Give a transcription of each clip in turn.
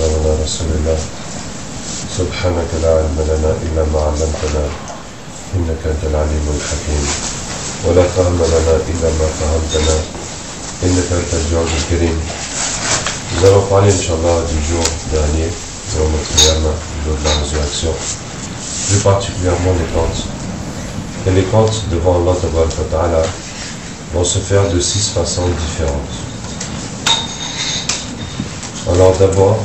على رسول الله سبحانك لا علم لنا إلا ما علمتنا إنك أنت العليم الحكيم ولا فهم لنا إلا ما فهمتنا إنك أنت الجواد الكريم. Nous allons parler, Inch'Allah, du jour dernier, du jour de la résurrection, plus particulièrement les comptes. Et les comptes devant Allah Ta'ala vont se faire de 6 façons différentes. Alors d'abord,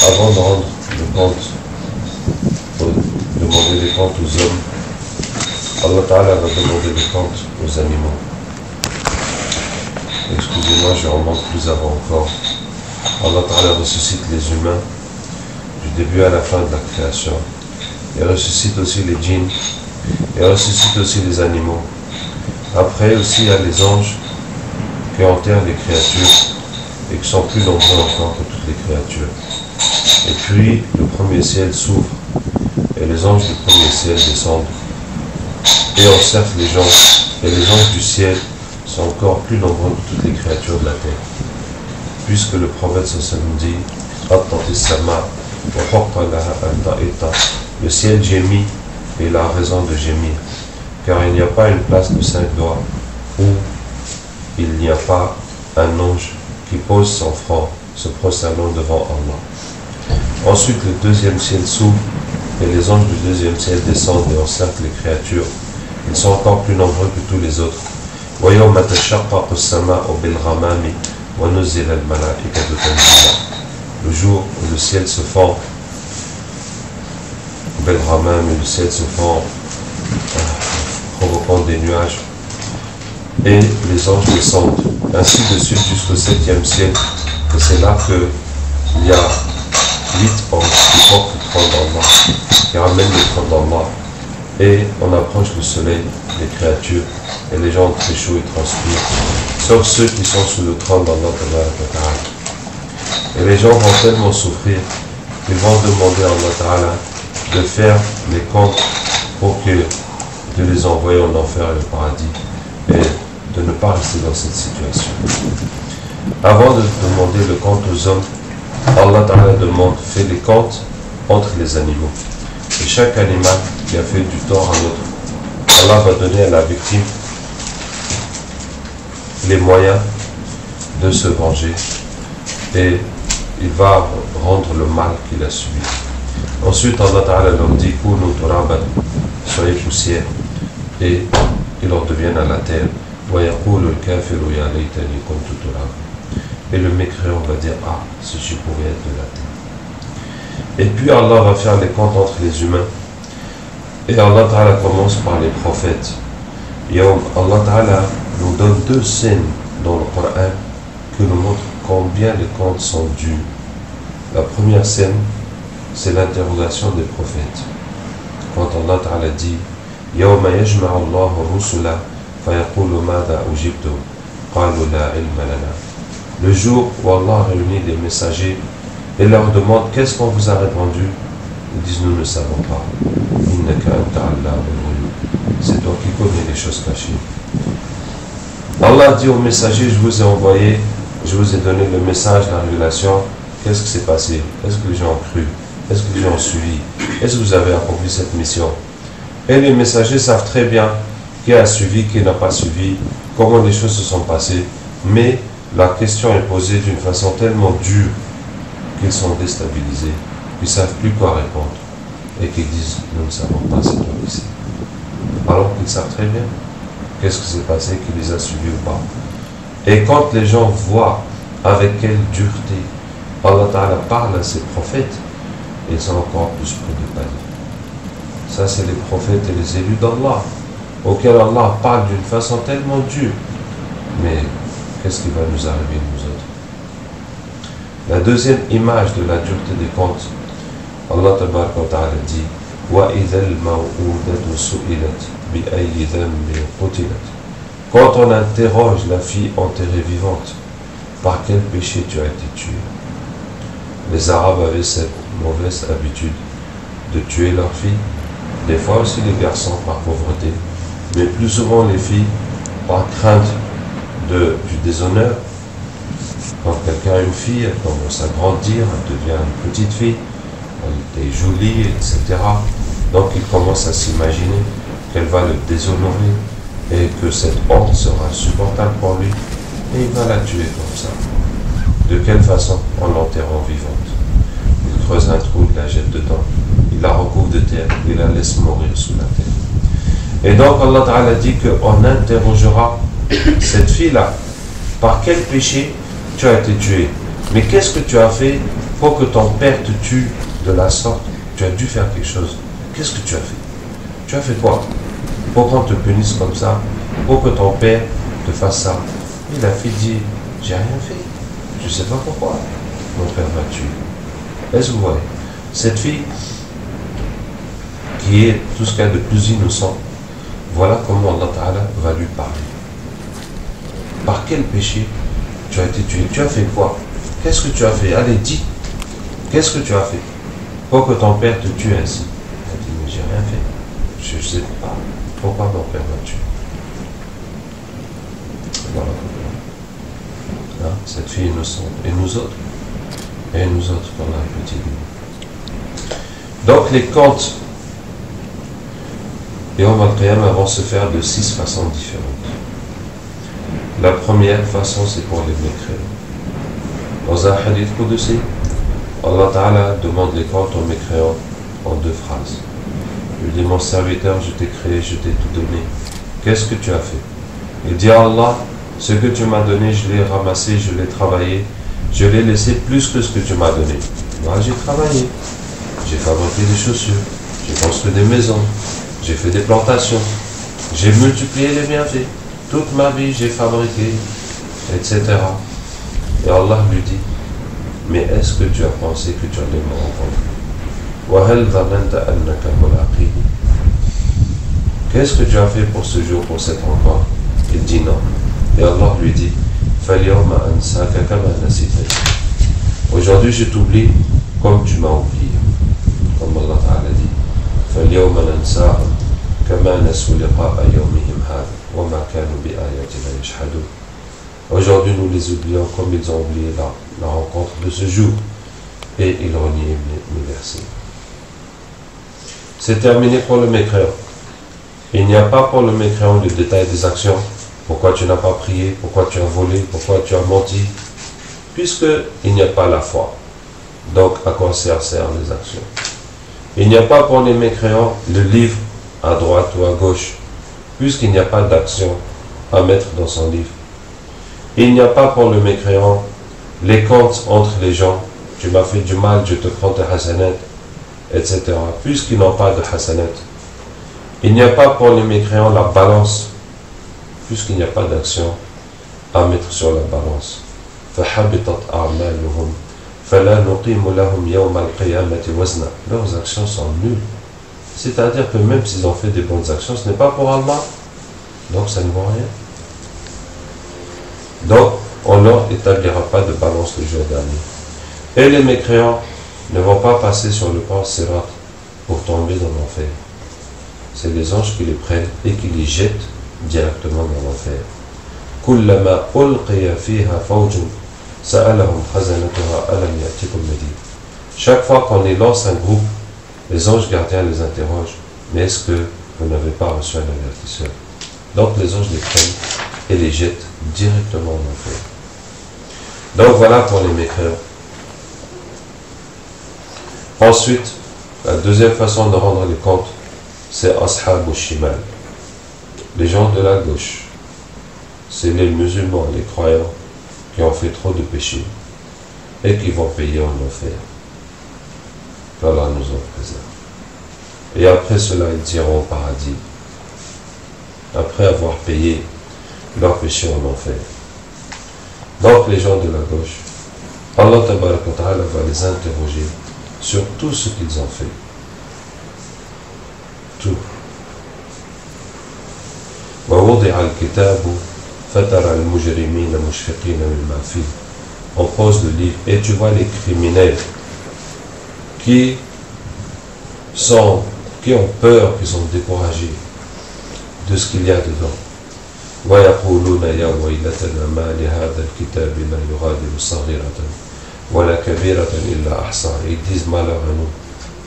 avant de rendre le compte, demander des comptes aux hommes, Allah Ta'ala va demander des comptes aux animaux. Excusez-moi, je remonte plus avant encore. Allah Ta'ala ressuscite les humains du début à la fin de la création. Il ressuscite aussi les djinns, il ressuscite aussi les animaux. Après aussi, il y a les anges qui enterrent les créatures et qui sont plus nombreux encore que toutes les créatures. Et puis, le premier ciel s'ouvre et les anges du premier ciel descendent et encerclent les gens. Et les anges du ciel sont encore plus nombreux que toutes les créatures de la terre. Puisque le prophète sallallahu dit le ciel gémit et il a raison de gémir, car il n'y a pas une place de 5 doigts où il n'y a pas un ange qui pose son front, se prosternant devant Allah. Ensuite, le deuxième ciel s'ouvre et les anges du deuxième ciel descendent et encerclent les créatures. Ils sont encore plus nombreux que tous les autres. Le jour où le ciel se fend, le ciel se fend, provoquant des nuages, et les anges descendent, ainsi de suite jusqu'au 7e ciel, et c'est là qu'il y a 8 anges qui portent le trône d'Allah, qui ramènent le trône d'Allah, et on approche le soleil, les créatures, et les gens ont très chaud et transpirent, sauf ceux qui sont sous le trône d'Allah. Et les gens vont tellement souffrir qu'ils vont demander à Allah Ta'ala de faire les comptes pour de les envoyer en enfer et au paradis, et de ne pas rester dans cette situation. Avant de demander le compte aux hommes, Allah Ta'ala demande, fait les comptes entre les animaux. Et chaque animal qui a fait du tort à l'autre, Allah va donner à la victime les moyens de se venger et il va rendre le mal qu'il a subi. Ensuite, Allah Ta'ala leur dit Kunu turaban, soyez poussière, et ils leur deviennent à la terre. Wa yaqulu al-kafiru ya laytani kuntu turaban. Et le mécréant va dire ah, si je pouvais être de la terre. Et puis Allah va faire les comptes entre les humains. Et Allah Ta'ala commence par les prophètes. Et Allah Ta'ala nous donne 2 scènes dans le Coran qui nous montrent combien les comptes sont durs. La première scène, c'est l'interrogation des prophètes. Quand Allah Ta'ala dit Yawma yajma'u Allahu rusula fayaqulu madha ujibtum qalu la ilma lana. Le jour où Allah réunit les messagers et leur demande qu'est-ce qu'on vous a répondu, ils disent nous ne savons pas. Innaka anta allamul ghuyub. C'est toi qui connais les choses cachées. Allah dit aux messagers je vous ai envoyé, je vous ai donné le message, la révélation. Qu'est-ce qui s'est passé? Est-ce que les gens ont cru? Est-ce que les gens ont suivi? Est-ce que vous avez accompli cette mission? Et les messagers savent très bien qui a suivi, qui n'a pas suivi, comment les choses se sont passées. Mais la question est posée d'une façon tellement dure qu'ils sont déstabilisés, qu'ils ne savent plus quoi répondre. Et qu'ils disent, nous ne savons pas, c'est toi qui sais. Alors qu'ils savent très bien qu'est-ce qui s'est passé, qui les a suivis ou pas. Et quand les gens voient avec quelle dureté Allah Ta'ala parle à ses prophètes, ils sont encore plus pris de panique. Ça, c'est les prophètes et les élus d'Allah, auxquels Allah parle d'une façon tellement dure. Mais qu'est-ce qui va nous arriver, nous autres? La deuxième image de la dureté des comptes, Allah Ta'ala dit وَإِذَا الْمَوْءُودَةُ سُئِلَتْ بِأَيِّ ذَنبٍ قُتِلَتْ. Quand on interroge la fille enterrée vivante, par quel péché tu as été tué? Les Arabes avaient cette mauvaise habitude de tuer leurs filles, des fois aussi les garçons par pauvreté, mais plus souvent les filles par crainte du déshonneur. Quand quelqu'un a une fille, elle commence à grandir, elle devient une petite fille, elle est jolie, etc. Donc il commence à s'imaginer qu'elle va le déshonorer et que cette honte sera insupportable pour lui. Et il va la tuer comme ça. De quelle façon? En l'enterrant vivante. Il creuse un trou, il la jette dedans, il la recouvre de terre, il la laisse mourir sous la terre. Et donc Allah Ta'ala dit qu'on interrogera cette fille-là. Par quel péché tu as été tué? Mais qu'est-ce que tu as fait pour que ton père te tue de la sorte? Tu as dû faire quelque chose. Qu'est-ce que tu as fait? Tu as fait quoi? Pour qu'on te punisse comme ça? Pour que ton père te fasse ça? Et la fille dit, j'ai rien fait. Je ne sais pas pourquoi. Mon père m'a tué. Est-ce que vous voyez? Cette fille, qui est tout ce qu'il y a de plus innocent, voilà comment Allah Ta'ala va lui parler. Par quel péché tu as été tué? Tu as fait quoi? Qu'est-ce que tu as fait? Allez, dis. Qu'est-ce que tu as fait pour que ton père te tue ainsi? Elle dit, mais j'ai rien fait. Je ne sais pas pourquoi mon père m'a tué. Voilà. Hein? Cette fille innocente. Et nous autres? Et nous autres, qu'on a un petit bout. Donc les contes et Yawm al-Qiyamah vont se faire de 6 façons différentes. La première façon, c'est pour les mécréants. Dans un hadith Qudsi, Allah Ta'ala demande les comptes aux mécréants en 2 phrases. Il dit, mon serviteur, je t'ai créé, je t'ai tout donné. Qu'est-ce que tu as fait? Il dit à Allah, ce que tu m'as donné, je l'ai ramassé, je l'ai travaillé, je l'ai laissé plus que ce que tu m'as donné. Moi, j'ai travaillé, j'ai fabriqué des chaussures, j'ai construit des maisons, j'ai fait des plantations, j'ai multiplié les bienfaits. Toute ma vie, j'ai fabriqué, etc. Et Allah lui dit, mais est-ce que tu as pensé que tu allais me rencontrer? Qu'est-ce que tu as fait pour ce jour, pour cette rencontre? Il dit non. Et Allah lui dit, aujourd'hui je t'oublie comme tu m'as oublié. Comme Allah Ta'ala dit, aujourd'hui nous les oublions comme ils ont oublié la rencontre de ce jour. Et ils renient mes versets. C'est terminé pour le mécréant. Il n'y a pas pour le mécréant le détail des actions. Pourquoi tu n'as pas prié, pourquoi tu as volé, pourquoi tu as menti, puisqu'il n'y a pas la foi. Donc, à quoi servent les actions? Il n'y a pas pour les mécréants le livre à droite ou à gauche, puisqu'il n'y a pas d'action à mettre dans son livre. Il n'y a pas pour le mécréant les comptes entre les gens. Tu m'as fait du mal, je te prends tes hasanat, etc. Puisqu'ils n'ont pas de hasanat. Il n'y a pas pour les mécréants la balance, puisqu'il n'y a pas d'action à mettre sur la balance. Leurs actions sont nulles. C'est-à-dire que même s'ils ont fait des bonnes actions, ce n'est pas pour Allah. Donc ça ne vaut rien. Donc on ne leur établira pas de balance le jour dernier. Et les mécréants ne vont pas passer sur le pont Sirat pour tomber dans l'enfer. C'est les anges qui les prennent et qui les jettent directement dans l'enfer. Chaque fois qu'on les lance un groupe, les anges gardiens les interrogent, mais est-ce que vous n'avez pas reçu un avertisseur? Donc les anges les prennent et les jettent directement en enfer. Donc voilà pour les mécréants. Ensuite, la deuxième façon de rendre les comptes, c'est Ashab al-Shimal, les gens de la gauche. C'est les musulmans, les croyants, qui ont fait trop de péchés et qui vont payer en enfer. Qu'Allah nous en préserve. Et après cela, ils iront au paradis, après avoir payé leurs péchés en enfer. Donc les gens de la gauche, Allah Tabaraka wa Ta'ala va les interroger sur tout ce qu'ils ont fait. Tout. On pose le livre et tu vois les criminels qui ont peur, qui sont découragés de ce qu'il y a dedans. ويقولون يا ويلتنا ما لهذا الكتاب لا يغادر صغيرة ولا كبيرة إلا أحصاها. Ils disent malheur à nous.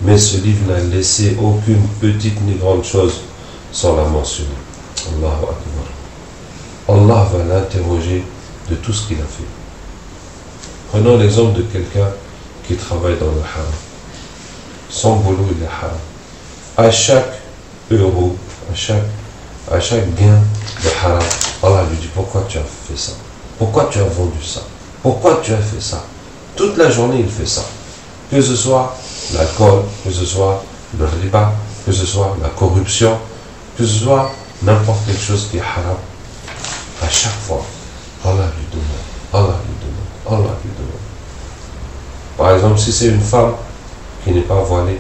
Mais ce livre n'a laissé aucune petite ni grande chose sans la mentionner. Allahu Akbar. Allah va l'interroger de tout ce qu'il a fait. Prenons l'exemple de quelqu'un qui travaille dans le haram. Son boulot il est haram. À chaque euro, à chaque gain de haram, Allah lui dit pourquoi tu as fait ça? Pourquoi tu as vendu ça? Pourquoi tu as fait ça? Toute la journée il fait ça. Que ce soit l'alcool, que ce soit le riba, que ce soit la corruption, que ce soit n'importe quelle chose qui est haram. À chaque fois, Allah lui demande, Allah lui demande, Allah lui demande. Par exemple, si c'est une femme qui n'est pas voilée,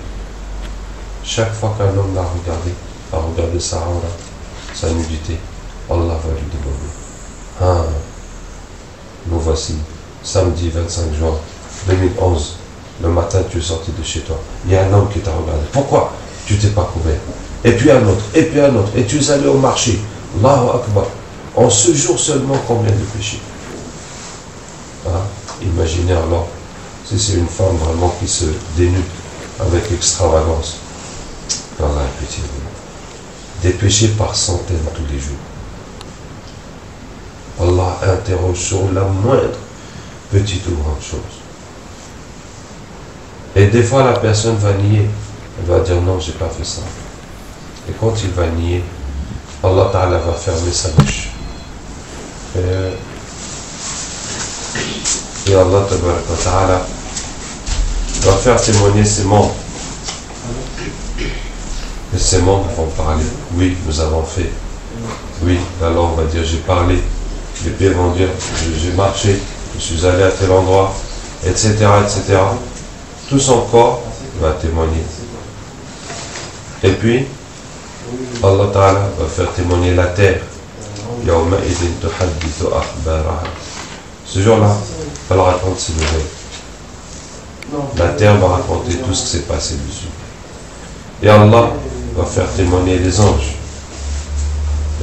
chaque fois qu'un homme l'a regardé sa aura, sa nudité, Allah va lui demander. Ah, nous voici, samedi 25 juin 2011, le matin tu es sorti de chez toi, il y a un homme qui t'a regardé. Pourquoi tu t'es pas couvert? Et puis un autre, et puis un autre, et tu es allé au marché. Allahu Akbar. En ce jour seulement, combien de péchés? Ah, imaginez alors, si c'est une femme vraiment qui se dénude avec extravagance. Allah ait pitié de nous. Des péchés par centaines tous les jours. Allah interroge sur la moindre petite ou grande chose. Et des fois la personne va nier. Elle va dire non, j'ai pas fait ça. Et quand il va nier, Allah Ta'ala va fermer sa bouche. Et Allah Ta'ala va faire témoigner ses membres. Et ces membres vont parler. Oui, nous avons fait. Oui, alors on va dire j'ai parlé. Les pieds vont dire j'ai marché, je suis allé à tel endroit, etc. etc. Tout son corps va témoigner. Et puis, Allah Ta'ala va faire témoigner la terre. Ce jour-là, elle raconte ses nouvelles. La terre va raconter tout ce qui s'est passé dessus. Et Allah va faire témoigner les anges.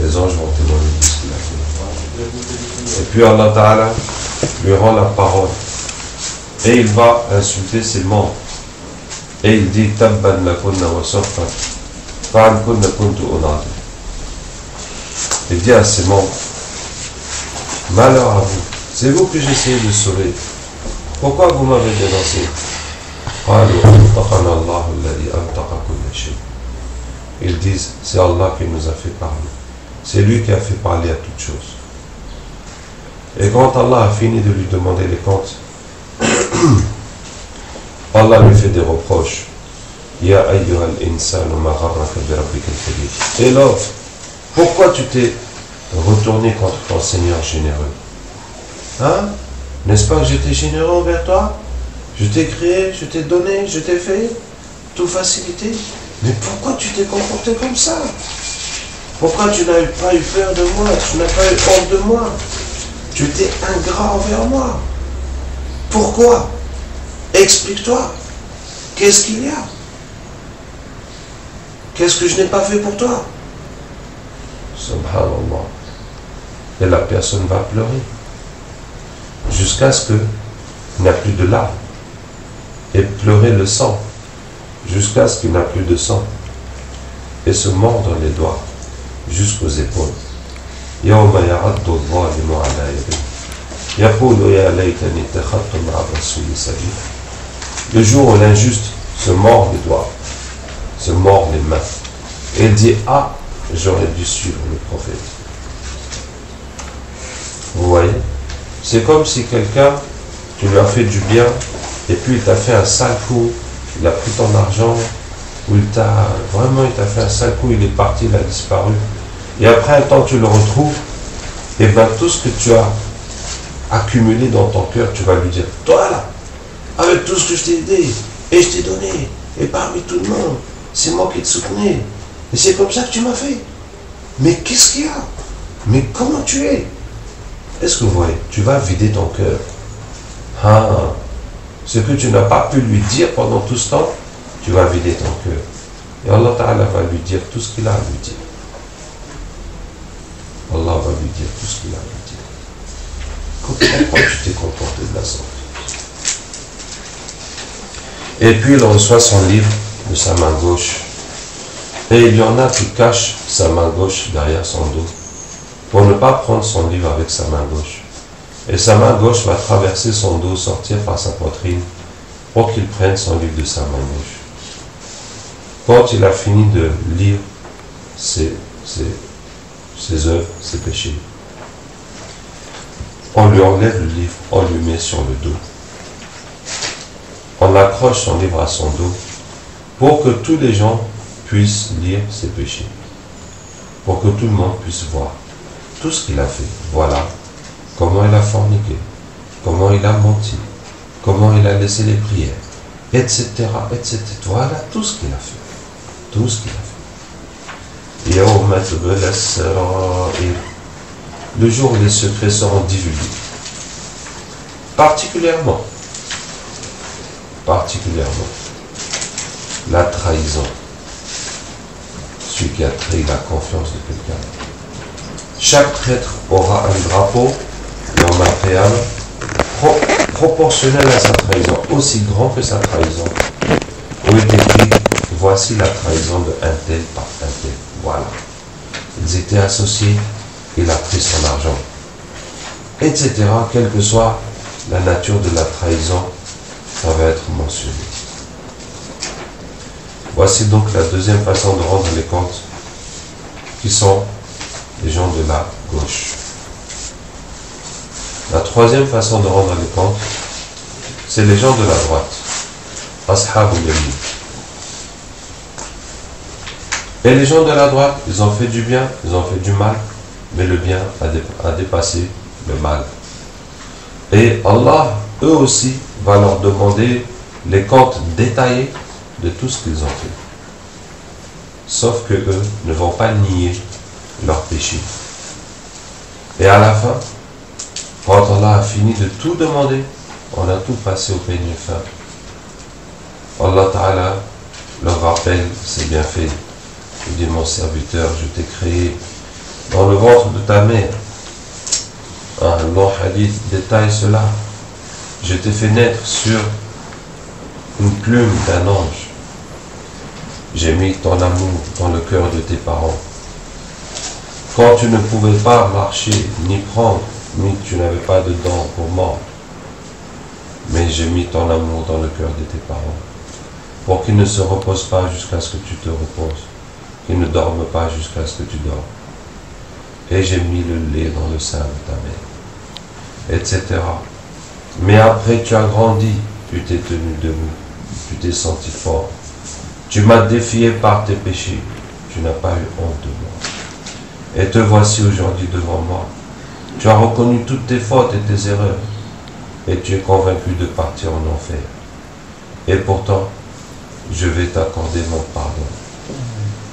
Les anges vont témoigner tout ce qu'il a fait. Et puis Allah Ta'ala lui rend la parole. Et il va insulter ses membres. Et il dit Tabban lakunna wa saffan fa'an kunna kuntu unadi. Il dit à ses membres, malheur à vous, c'est vous que j'essaie de sauver. Pourquoi vous m'avez dénoncé? Ils disent, c'est Allah qui nous a fait parler. C'est lui qui a fait parler à toutes choses. Et quand Allah a fini de lui demander les comptes, Allah lui fait des reproches. Ya ayyuhal insanu ma gharraka bi rabbikal kabir. Et l'homme, pourquoi tu t'es retourné contre ton Seigneur généreux? Hein? N'est-ce pas que j'étais généreux envers toi? Je t'ai créé, je t'ai donné, je t'ai fait tout facilité. Mais pourquoi tu t'es comporté comme ça? Pourquoi tu n'as pas eu peur de moi? Tu n'as pas eu honte de moi? Tu étais ingrat envers moi. Pourquoi? Explique-toi. Qu'est-ce qu'il y a? Qu'est-ce que je n'ai pas fait pour toi? Subhanallah. Et la personne va pleurer. Jusqu'à ce qu'il n'y a plus de larmes. Et pleurer le sang. Jusqu'à ce qu'il n'y a plus de sang. Et se mordre les doigts. Jusqu'aux épaules. يوم يعض الظالم على يديه يقول يا ليتني اتخذت مع الرسول سبيلا. Le jour où l'injuste se mord les doigts, se mord les mains, et il dit ah, j'aurais dû suivre le prophète. Vous voyez, c'est comme si quelqu'un, tu lui as fait du bien, et puis il t'a fait un sale coup, il a pris ton argent, ou il t'a fait un sale coup, il est parti, il a disparu. Et après un temps, tu le retrouves, et bien tout ce que tu as accumulé dans ton cœur, tu vas lui dire, toi là, avec tout ce que je t'ai aidé, et je t'ai donné, et parmi tout le monde, c'est moi qui te soutenais, et c'est comme ça que tu m'as fait. Mais qu'est-ce qu'il y a? Mais comment tu es? Est-ce que vous voyez? Tu vas vider ton cœur. Ah, ce que tu n'as pas pu lui dire pendant tout ce temps, tu vas vider ton cœur. Et Allah Ta'ala va lui dire tout ce qu'il a à lui dire. Allah va lui ce qu'il a dit. Pourquoi tu t'es comporté de la sorte? Et puis il reçoit son livre de sa main gauche. Et il y en a qui cachent sa main gauche derrière son dos pour ne pas prendre son livre avec sa main gauche. Et sa main gauche va traverser son dos, sortir par sa poitrine pour qu'il prenne son livre de sa main gauche. Quand il a fini de lire ses œuvres, ses péchés, on lui enlève le livre, on lui met sur le dos. On accroche son livre à son dos pour que tous les gens puissent lire ses péchés. Pour que tout le monde puisse voir tout ce qu'il a fait. Voilà comment il a forniqué, comment il a menti, comment il a laissé les prières, etc., etc. Voilà tout ce qu'il a fait. Tout ce qu'il a fait. Le jour où les secrets seront divulgués. Particulièrement, la trahison. Celui qui a trahi la confiance de quelqu'un. Chaque traître aura un drapeau dans la préalable proportionnel à sa trahison, aussi grand que sa trahison. Où est écrit, voici la trahison de un tel par un tel. Voilà. Ils étaient associés, il a pris son argent, etc. Quelle que soit la nature de la trahison, ça va être mentionné. Voici donc la deuxième façon de rendre les comptes, qui sont les gens de la gauche. La troisième façon de rendre les comptes, c'est les gens de la droite. Ashabul Yamin. Et les gens de la droite, ils ont fait du bien, ils ont fait du mal, mais le bien a dépassé le mal. Et Allah, eux aussi, va leur demander les comptes détaillés de tout ce qu'ils ont fait. Sauf que eux ne vont pas nier leurs péchés. Et à la fin, quand Allah a fini de tout demander, on a tout passé au peigne fin. Allah Ta'ala leur rappelle ses bienfaits. Il dit, mon serviteur, je t'ai créé dans le ventre de ta mère. Un long hadith détaille cela. Je t'ai fait naître sur une plume d'un ange. J'ai mis ton amour dans le cœur de tes parents. Quand tu ne pouvais pas marcher, ni prendre, ni tu n'avais pas de dents pour mordre. Mais j'ai mis ton amour dans le cœur de tes parents, pour qu'ils ne se reposent pas jusqu'à ce que tu te reposes, qu'ils ne dorment pas jusqu'à ce que tu dors. Et j'ai mis le lait dans le sein de ta mère, etc. Mais après tu as grandi, tu t'es tenu debout, tu t'es senti fort. Tu m'as défié par tes péchés, tu n'as pas eu honte de moi. Et te voici aujourd'hui devant moi. Tu as reconnu toutes tes fautes et tes erreurs, et tu es convaincu de partir en enfer. Et pourtant, je vais t'accorder mon pardon,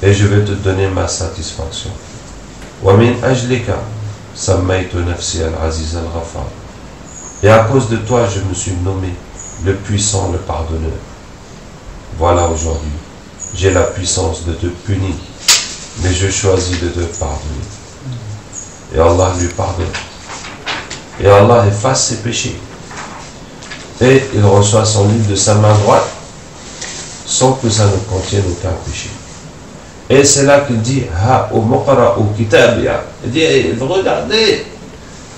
et je vais te donner ma satisfaction. وَمِنْ أَجْلِكَ سَمَّيْتُ نَفْسِي الْعَزِيزَ الْغَفَّارَ. Et à cause de toi, je me suis nommé le puissant, le pardonneur. Voilà aujourd'hui, j'ai la puissance de te punir, mais je choisis de te pardonner. Et Allah lui pardonne. Et Allah efface ses péchés. Et il reçoit son livre de sa main droite sans que ça ne contienne aucun péché. Et c'est là qu'il dit, ha au muqra au kitabia. Il dit,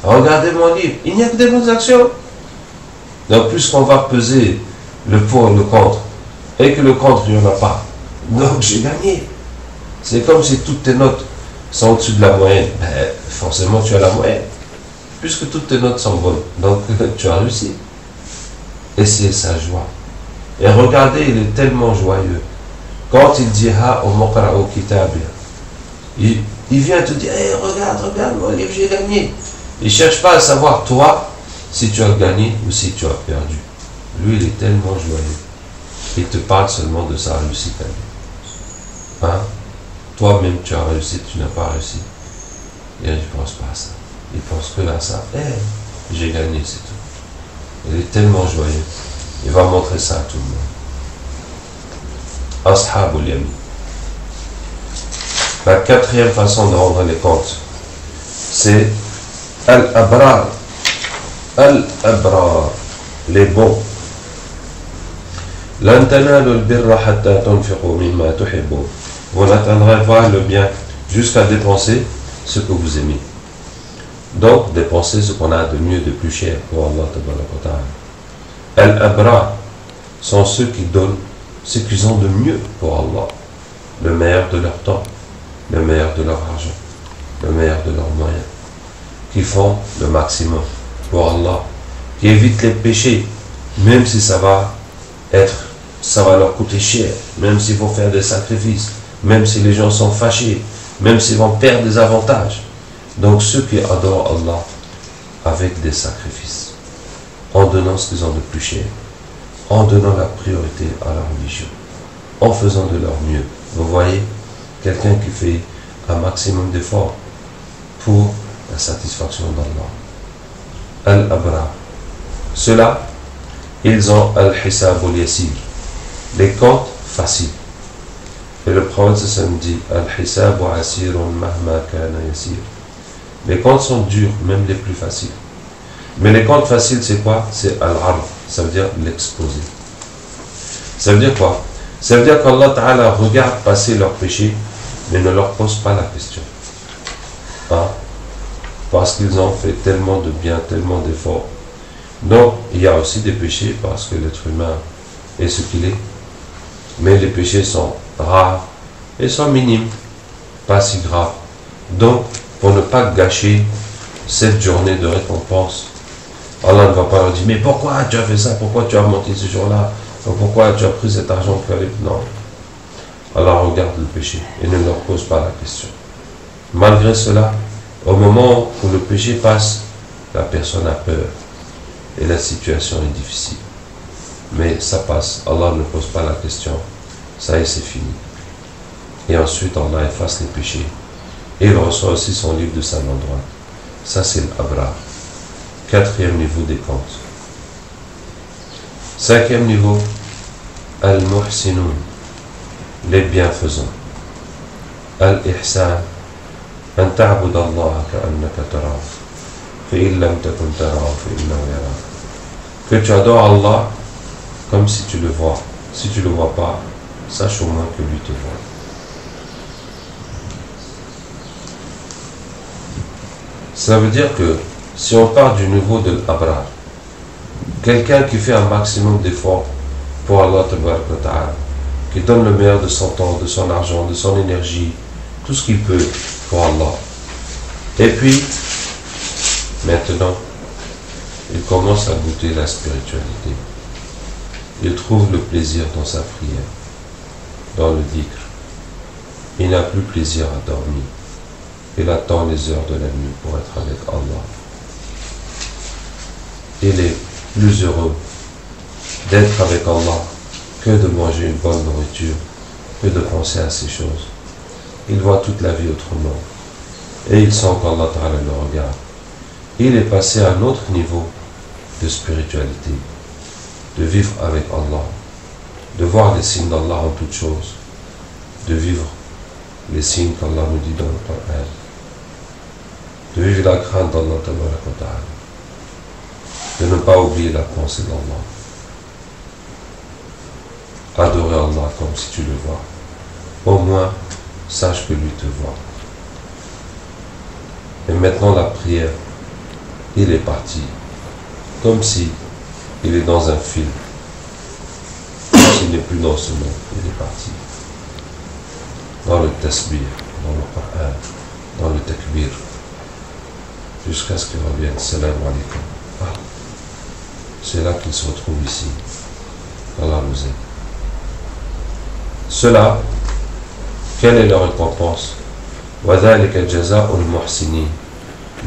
regardez mon livre, il n'y a que des bonnes actions. Donc puisqu'on va peser le pour et le contre, et que le contre, il n'y en a pas, donc j'ai gagné. C'est comme si toutes tes notes sont au-dessus de la moyenne. Ben, forcément tu as la moyenne, puisque toutes tes notes sont bonnes, donc tu as réussi. Et c'est sa joie. Et regardez, il est tellement joyeux. Quand il dit ha au muqra au kitabia, il vient te dire, hey, regarde mon livre, j'ai gagné. Il ne cherche pas à savoir toi si tu as gagné ou si tu as perdu. Lui, il est tellement joyeux. Il te parle seulement de sa réussite à lui. Hein? Toi-même, tu as réussi, tu n'as pas réussi. Et il ne pense pas à ça. Il pense que à ça. Hey, j'ai gagné, c'est tout. Il est tellement joyeux. Il va montrer ça à tout le monde. Ashabul Yamin. La quatrième façon de rendre les comptes, c'est Al-Abrar. Al-Abrar. Les bons. Lan tanalu al-birra hatta tunfiqu mimma tuhibbun. Vous n'atteindrez pas le bien jusqu'à dépenser ce que vous aimez. Donc, dépenser ce qu'on a de mieux, de plus cher pour Allah Ta'ala. Al-Abrar sont ceux qui donnent ce qu'ils ont de mieux pour Allah. Le meilleur de leur temps, le meilleur de leur argent, le meilleur de leurs moyens. Qui font le maximum pour Allah. Qui évitent les péchés, même si ça va leur coûter cher, même s'il faut faire des sacrifices, même si les gens sont fâchés, même s'ils vont perdre des avantages. Donc ceux qui adorent Allah avec des sacrifices, en donnant ce qu'ils ont de plus cher, en donnant la priorité à la religion, en faisant de leur mieux. Vous voyez, quelqu'un qui fait un maximum d'efforts pour la satisfaction d'Allah. Al-Abra. Ceux-là, ils ont Al-Hisab al-Yassir, les comptes faciles. Et le prophète dit Al-Hisab asirun mahma kana yassir. Les comptes sont durs, même les plus faciles. Mais les comptes faciles, c'est quoi? C'est Al-Arf, ça veut dire l'exposer. Ça veut dire quoi? Ça veut dire qu'Allah Ta'ala regarde passer leurs péchés, mais ne leur pose pas la question. Hein? Parce qu'ils ont fait tellement de bien, tellement d'efforts. Donc, il y a aussi des péchés parce que l'être humain est ce qu'il est. Mais les péchés sont rares et sont minimes, pas si graves. Donc, pour ne pas gâcher cette journée de récompense, Allah ne va pas leur dire, mais pourquoi tu as fait ça? Pourquoi tu as menti ce jour-là? Pourquoi tu as pris cet argent pour aller? Non. Allah regarde le péché et ne leur pose pas la question. Malgré cela, au moment où le péché passe, la personne a peur et la situation est difficile. Mais ça passe, Allah ne pose pas la question, ça y est, c'est fini. Et ensuite, Allah efface les péchés. Et il reçoit aussi son livre de sa main droite. Ça, c'est l'Abrar. 4e niveau des comptes. 5e niveau, Al-Muhsinun, les bienfaisants. Al-Ihsan, أن تعبد الله كأنك تراه فإن لم تكن تراه فإنه يراك. Que tu adores Allah comme si tu le vois. Si tu ne le vois pas, sache au moins que lui te voit. Ça veut dire que si on part du niveau de l'Abrar, quelqu'un qui fait un maximum d'efforts pour Allah Ta'ala, qui donne le meilleur de son temps, de son argent, de son énergie, tout ce qu'il peut pour Allah. Et puis, maintenant, il commence à goûter la spiritualité. Il trouve le plaisir dans sa prière, dans le dhikr. Il n'a plus plaisir à dormir. Il attend les heures de la nuit pour être avec Allah. Il est plus heureux d'être avec Allah que de manger une bonne nourriture, que de penser à ces choses. Il voit toute la vie autrement. Et il sent qu'Allah Ta'ala le regarde. Il est passé à un autre niveau de spiritualité, de vivre avec Allah, de voir les signes d'Allah en toutes choses, de vivre les signes qu'Allah nous dit dans le Coran, de vivre la crainte d'Allah Ta'ala, de ne pas oublier la pensée d'Allah. Adorer Allah comme si tu le vois. Au moins, sache que lui te voit. Et maintenant la prière, il est parti, comme si il est dans un film. S'il n'est plus dans ce monde, il est parti. Dans le tasbih, dans le Coran, dans le takbir, jusqu'à ce qu'il revienne. Salam alaikum. Ah, c'est là qu'il se retrouve ici. Allah nous aide. Cela, quelle est leur récompense? وذلك جزاء المحسنين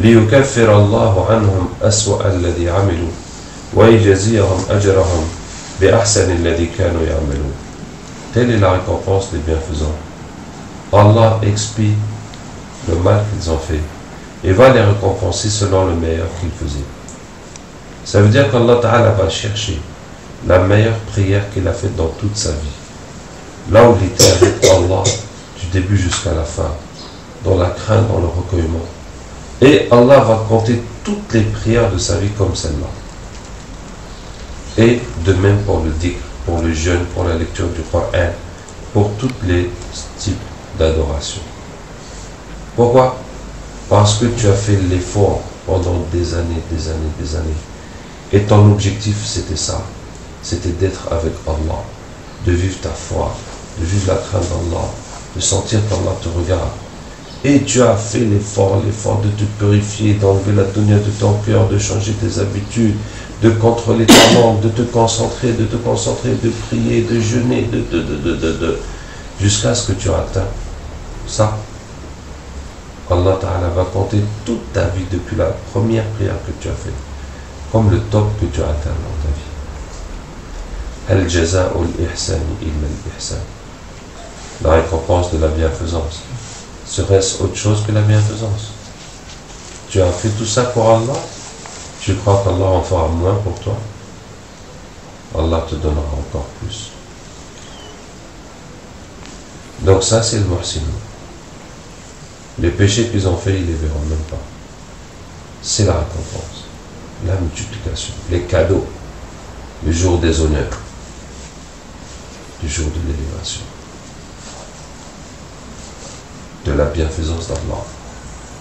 ليكفر الله عنهم أسوأ الذي عملوا ويجزيهم أجرهم بأحسن الذي كانوا يعملون. Telle est la récompense des bienfaisants. Allah expie le mal qu'ils ont fait et va les récompenser selon le meilleur qu'ils faisaient. Ça veut dire qu'Allah Ta'ala va chercher la meilleure prière qu'il a faite dans toute sa vie. Là où il était avec Allah du début jusqu'à la fin, dans la crainte, dans le recueillement. Et Allah va compter toutes les prières de sa vie comme celle-là. Et de même pour le dhikr, pour le jeûne, pour la lecture du Coran, pour tous les types d'adoration. Pourquoi? Parce que tu as fait l'effort pendant des années, des années, des années. Et ton objectif, c'était ça. C'était d'être avec Allah, de vivre ta foi, de vivre la crainte d'Allah, de sentir qu'Allah te regarde. Et tu as fait l'effort de te purifier, d'enlever la dunya de ton cœur, de changer tes habitudes, de contrôler ta langue, de te concentrer, de prier, de jeûner, jusqu'à ce que tu atteins ça. Allah Ta'ala va compter toute ta vie depuis la première prière que tu as faite, comme le top que tu as atteint dans ta vie. Al-jaza'u al-ihsani illa al-ihsan. La récompense de la bienfaisance. Serait-ce autre chose que la bienfaisance? Tu as fait tout ça pour Allah? Tu crois qu'Allah en fera moins pour toi? Allah te donnera encore plus. Donc ça, c'est le muhsin. Les péchés qu'ils ont fait, ils ne les verront même pas. C'est la récompense, la multiplication, les cadeaux, le jour des honneurs, le jour de l'élévation, de la bienfaisance d'Allah.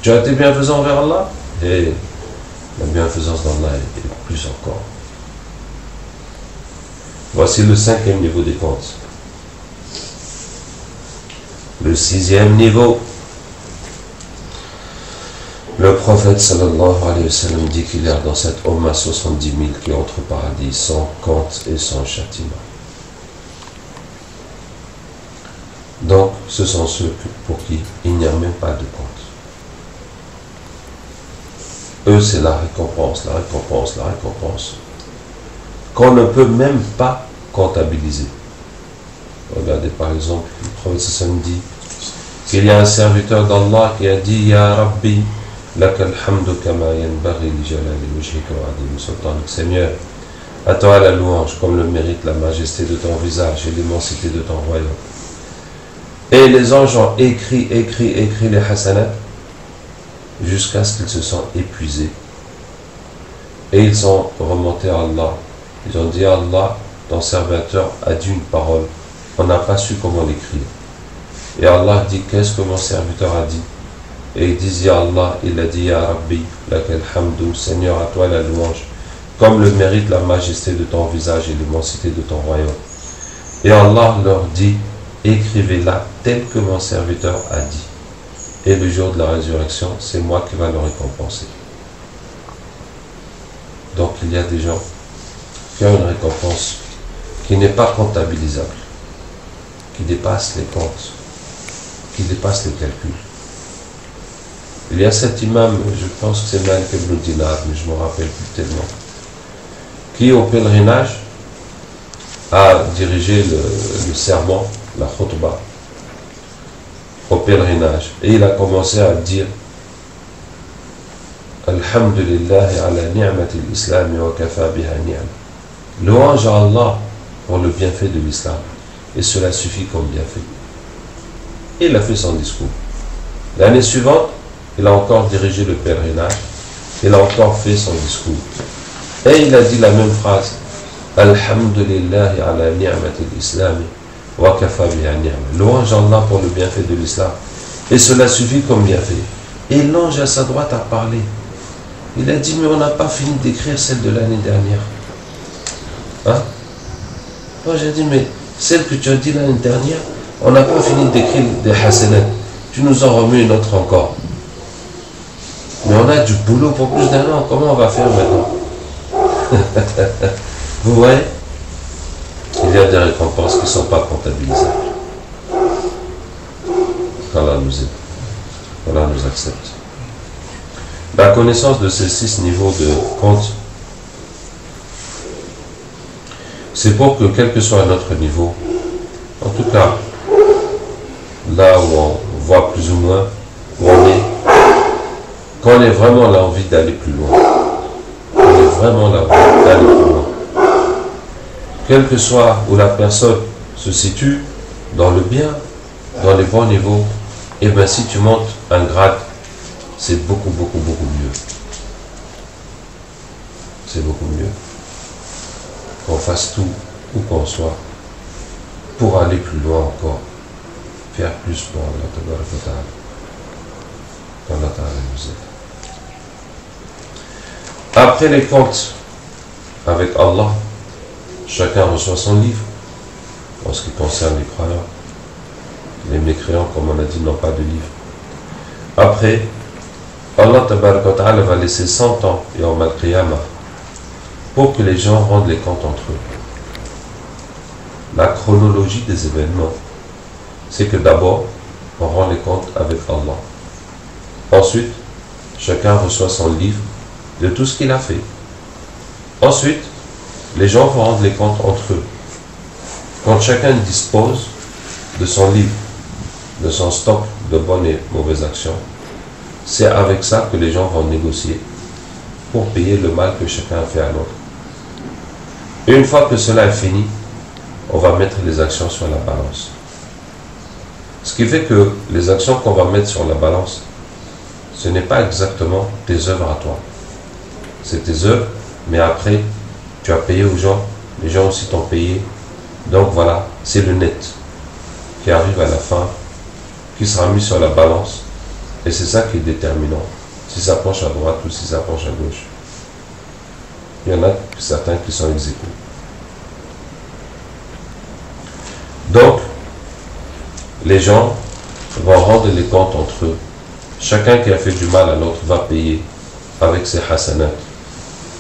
Tu as été bienfaisant envers Allah? Et la bienfaisance d'Allah est plus encore. Voici le 5e niveau des comptes. Le 6e niveau. Le prophète sallallahu alayhi wa sallam dit qu'il y a dans cette Ummah 70 000 qui entrent au paradis sans compte et sans châtiment. Donc, ce sont ceux pour qui il n'y a même pas de compte. Eux, c'est la récompense, la récompense, la récompense, qu'on ne peut même pas comptabiliser. Regardez par exemple, le prophète sallallahu alayhi wa sallam dit qu'il y a un serviteur d'Allah qui a dit « Ya Rabbi, laka alhamdu kama yanbaghi li jalali wajhika wa adimi sultanik » Seigneur, à toi la louange, comme le mérite la majesté de ton visage et l'immensité de ton royaume. Et les anges ont écrit les hasanats jusqu'à ce qu'ils se sont épuisés. Et ils sont remontés à Allah. Ils ont dit à Allah, ton serviteur a dit une parole, on n'a pas su comment l'écrire. Et Allah dit, qu'est-ce que mon serviteur a dit? Et ils disent, Ya Allah, il a dit, Ya Rabbi, lakal hamdu, Seigneur, à toi la louange, comme le mérite la majesté de ton visage et l'immensité de ton royaume. Et Allah leur dit, écrivez-la tel que mon serviteur a dit. Et le jour de la résurrection, c'est moi qui va le récompenser. Donc il y a des gens qui ont une récompense qui n'est pas comptabilisable, qui dépasse les comptes, qui dépasse les calculs. Il y a cet imam, je pense que c'est Malik ibn Dinar, mais je ne me rappelle plus tellement, qui au pèlerinage a dirigé le sermon, la khutbah, au pèlerinage. Et il a commencé à dire Alhamdulillahi ala ni'mati al-islam wa kafa biha ni'ma. Louange à Allah pour le bienfait de l'islam. Et cela suffit comme bienfait. Et il a fait son discours. L'année suivante, il a encore dirigé le pèlerinage. Il a encore fait son discours. Et il a dit la même phrase. Alhamdulillahi ala ni'mati al-islam wa kafa biha ni'ma. Louange à Allah pour le bienfait de l'islam. Et cela suffit comme bienfait. Et l'ange à sa droite a parlé. Il a dit, mais on n'a pas fini d'écrire celle de l'année dernière. Hein? Moi j'ai dit, mais celle que tu as dit l'année dernière, on n'a pas fini d'écrire des hasanat. Tu nous en remets une autre encore. Mais on a du boulot pour plus d'un an. Comment on va faire maintenant? Vous voyez? Il y a des récompenses qui ne sont pas comptabilisables. qu'Allah nous aide, qu'Allah nous accepte. La connaissance de ces 6 niveaux de compte, c'est pour que quel que soit notre niveau, en tout cas, là où on voit plus ou moins où on est, qu'on ait vraiment l'envie d'aller plus loin, qu'on ait vraiment l'envie d'aller plus loin, quel que soit où la personne se situe, dans le bien, dans les bons niveaux, et bien si tu montes un grade, c'est beaucoup mieux. C'est beaucoup mieux qu'on fasse tout où qu'on soit pour aller plus loin encore, faire plus pour Allah Ta'ala. Allah Ta'ala nous aide. Après les comptes avec Allah, chacun reçoit son livre. En ce qui concerne les croyants, les mécréants, comme on a dit, n'ont pas de livre. Après, Allah Ta'ala va laisser 100 ans et en al-Qiyamah pour que les gens rendent les comptes entre eux. La chronologie des événements, c'est que d'abord, on rend les comptes avec Allah. Ensuite, chacun reçoit son livre de tout ce qu'il a fait. Ensuite, les gens vont rendre les comptes entre eux. Quand chacun dispose de son livre, de son stock de bonnes et mauvaises actions, c'est avec ça que les gens vont négocier pour payer le mal que chacun a fait à l'autre. Et une fois que cela est fini, on va mettre les actions sur la balance. Ce qui fait que les actions qu'on va mettre sur la balance, ce n'est pas exactement tes œuvres à toi. C'est tes œuvres, mais après, tu as payé aux gens, les gens aussi t'ont payé. Donc voilà, c'est le net qui arrive à la fin, qui sera mis sur la balance, et c'est ça qui est déterminant, si ça penche à droite ou si ça penche à gauche. Il y en a certains qui sont ex aequo. Donc, les gens vont rendre les comptes entre eux. Chacun qui a fait du mal à l'autre va payer avec ses hasanats.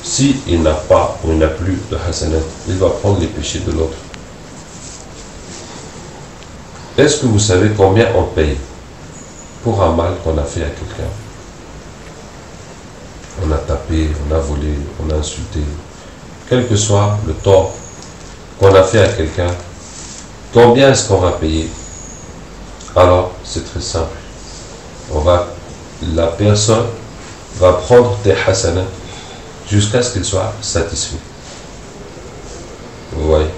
Si il n'a pas ou il n'a plus de hasanat, il va prendre les péchés de l'autre. Est-ce que vous savez combien on paye pour un mal qu'on a fait à quelqu'un? On a tapé, on a volé, on a insulté. Quel que soit le tort qu'on a fait à quelqu'un, combien est-ce qu'on va payer? Alors, c'est très simple. La personne va prendre tes hasanats jusqu'à ce qu'il soit satisfait. Vous voyez?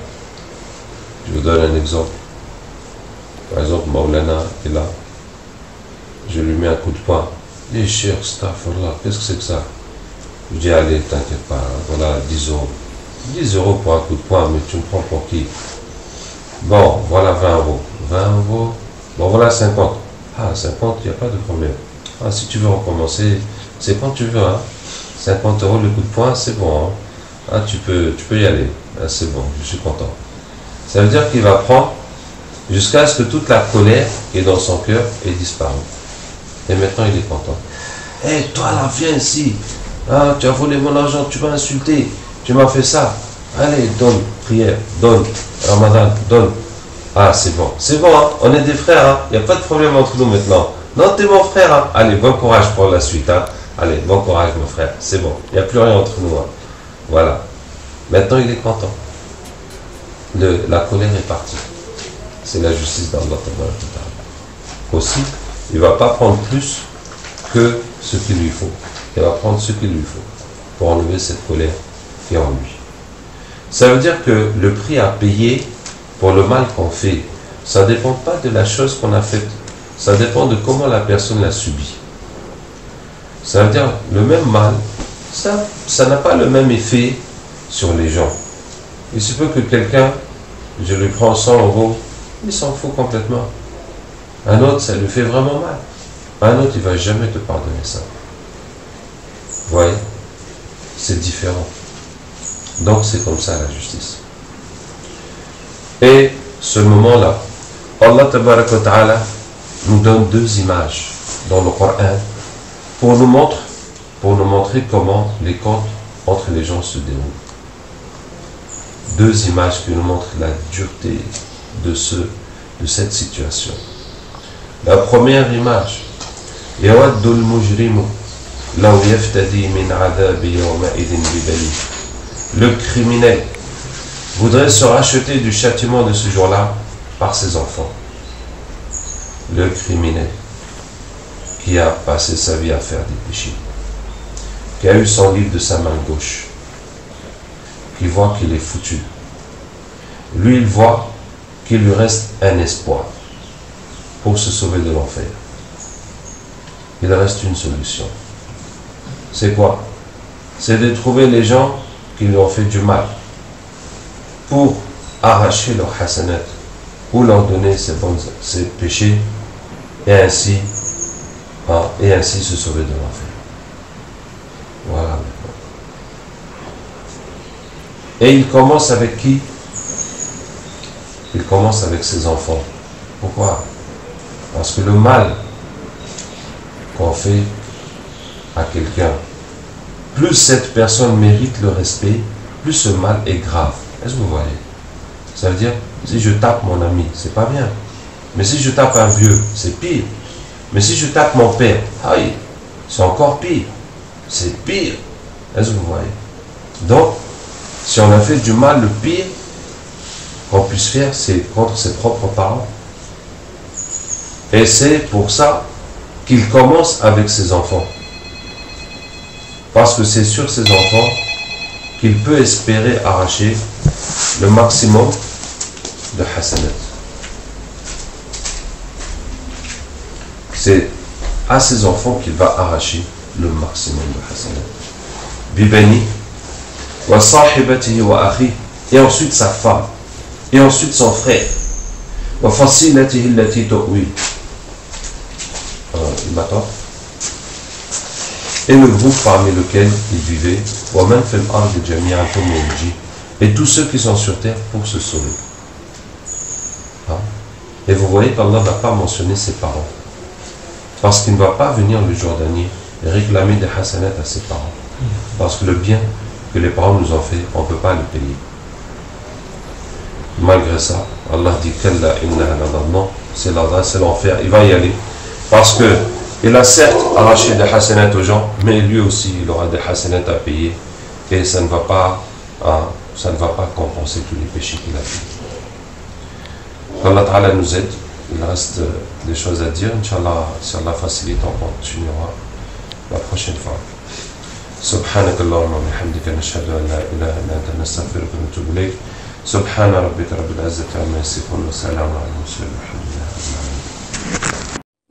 Je vous donne un exemple. Par exemple, Maulana est là. Je lui mets un coup de poing. Il dit, cher Astaghfirullah, qu'est-ce que c'est que ça? Je dis, allez, t'inquiète pas, voilà 10 euros. 10 euros pour un coup de poing, mais tu me prends pour qui? Bon, voilà 20 euros. 20 euros. Bon, voilà 50. Ah, 50, il n'y a pas de problème. Ah, si tu veux recommencer, c'est quand tu veux, hein. 50 euros le coup de poing, c'est bon, hein. Ah, tu peux y aller. Ah, c'est bon, je suis content. Ça veut dire qu'il va prendre jusqu'à ce que toute la colère qui est dans son cœur ait disparu. Et maintenant, il est content. Hé, toi là, viens ici. Ah, tu as volé mon argent, tu m'as insulté, tu m'as fait ça. Allez, donne, prière, donne, Ramadan, donne. Ah, c'est bon, hein, on est des frères, hein. Il n'y a pas de problème entre nous maintenant. Non, t'es mon frère, hein. Allez, bon courage pour la suite, hein. Allez, bon courage, mon frère, c'est bon, il n'y a plus rien entre nous, hein. Voilà. Maintenant, il est content. La colère est partie. C'est la justice d'Allah. Aussi, il ne va pas prendre plus que ce qu'il lui faut. Il va prendre ce qu'il lui faut pour enlever cette colère qui est en lui. Ça veut dire que le prix à payer pour le mal qu'on fait, ça ne dépend pas de la chose qu'on a faite. Ça dépend de comment la personne l'a subi. Ça veut dire le même mal, ça n'a pas le même effet sur les gens. Il se peut que quelqu'un, je lui prends 100 euros, il s'en fout complètement. Un autre, ça lui fait vraiment mal. Un autre, il ne va jamais te pardonner ça. Vous voyez? C'est différent. Donc, c'est comme ça la justice. Et ce moment-là, Allah Tabaraka wa Ta'ala nous donne deux images dans le Coran pour nous montrer comment les comptes entre les gens se déroulent. Deux images qui nous montrent la dureté de cette situation. La première image, Yawaddul mujrimu law yaftadi min adabi yawma'idin bibani. Le criminel voudrait se racheter du châtiment de ce jour-là par ses enfants. Le criminel qui a passé sa vie à faire des péchés, qui a eu son livre de sa main gauche, qui voit qu'il est foutu. Lui, il voit qu'il lui reste un espoir pour se sauver de l'enfer. il reste une solution. C'est quoi? C'est de trouver les gens qui lui ont fait du mal pour arracher leur hasanat, ou leur donner ses péchés, et ainsi se sauver de l'enfer. Voilà. Et il commence avec qui? Il commence avec ses enfants. Pourquoi? Parce que le mal qu'on fait à quelqu'un, plus cette personne mérite le respect, plus ce mal est grave. Est-ce que vous voyez? Ça veut dire, si je tape mon ami, c'est pas bien. Mais si je tape un vieux, c'est pire. Mais si je tape mon père, aïe, c'est encore pire. C'est pire. Est-ce que vous voyez? Donc, si on a fait du mal, le pire qu'on puisse faire, c'est contre ses propres parents. Et c'est pour ça qu'il commence avec ses enfants. Parce que c'est sur ses enfants qu'il peut espérer arracher le maximum de hasanat. C'est à ses enfants qu'il va arracher le maximum de hasanat. Bibani, wa sahibatihi wa akhi, et ensuite sa femme, et ensuite son frère, wa fasilatihi allati tu'wi, et le groupe parmi lequel il vivait, wa man fil ardi jami'an thumma yunji, et tous ceux qui sont sur terre pour se sauver. Et vous voyez qu'Allah n'a pas mentionné ses parents, parce qu'il ne va pas venir le jour dernier et réclamer des hasanats à ses parents, parce que le bien que les parents nous ont fait, on ne peut pas le payer. Malgré ça, Allah dit qu'Allah non, c'est l'enfer, il va y aller, parce que il a certes arraché des hasanats aux gens, mais lui aussi il aura des hasanats à payer, et ça ne va pas compenser tous les péchés qu'il a fait. Allah Ta'ala nous aide. Il reste des choses à dire. Inch'Allah, si Allah facilite, on continuera la prochaine fois. سبحانك اللهم وبحمدك نشهد أن لا إله إلا أنت نستغفرك ونتوب إليك سبحان ربك رب العزة عما يصفون وسلام على المرسلين والحمد لله رب العالمين.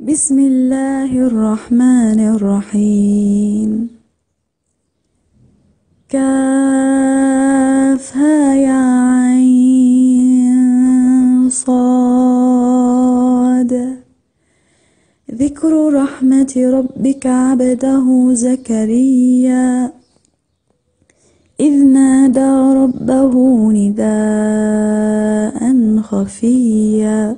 بسم الله الرحمن الرحيم كافها يا عين صاد ذكر رحمة ربك عبده زكريا إذ نادى ربه نداء خفيا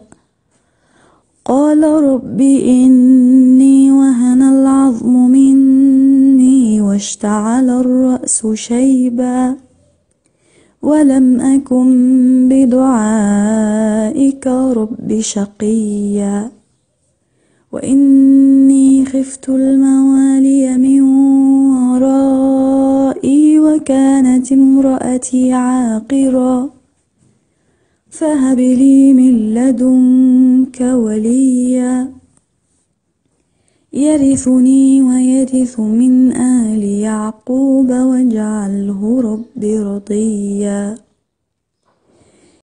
قال رب إني وهن العظم مني واشتعل الرأس شيبا ولم أكن بدعائك رب شقيا وإني خفت الموالي من ورائي وكانت امرأتي عاقرا فهب لي من لدنك وليا يرثني ويرث من آل يعقوب واجعله رب رضيا